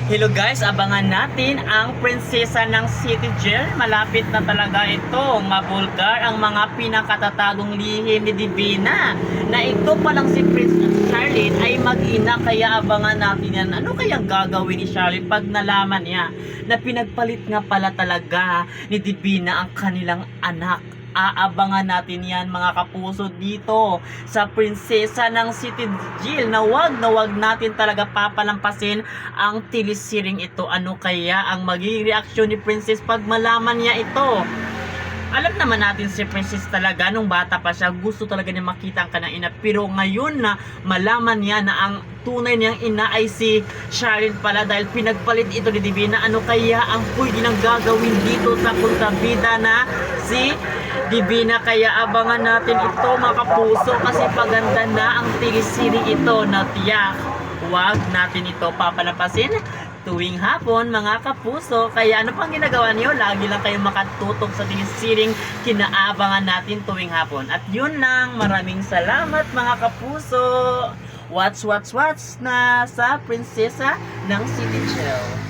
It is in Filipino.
Hello guys, abangan natin ang prinsesa ng City Jail. Malapit na talaga ito. Mabulgar ang mga pinakatatagong lihim ni Divina. Na ito palang si Princess Charlotte ay mag-ina, kaya abangan natin yan. Ano kayang gagawin ni Charlotte pag nalaman niya na pinagpalit nga pala talaga ni Divina ang kanilang anak? Aabangan natin yan mga kapuso dito sa prinsesa ng City Jail na wag natin talaga papalampasin ang telesiring ito. Ano kaya ang magiging reaksyon ni Princess pag malaman niya ito? Alam naman natin si Princess talaga nung bata pa siya, gusto talaga niya makita ang kanyang ina, pero ngayon na malaman niya na ang tunay niyang ina ay si Charlene pala dahil pinagpalit ito ni Divina, ano kaya ang pwede nang gagawin dito sa kontrabida na si Divina? Kaya abangan natin ito mga kapuso, kasi paganda na ang teleserye ito na tiyak wag natin ito papalampasin tuwing hapon mga kapuso. Kaya ano pang ginagawa niyo? Lagi lang kayong makatutok sa telesiring kinaabangan natin tuwing hapon. At yun lang, maraming salamat mga kapuso. Watch na sa prinsesa ng City Jail.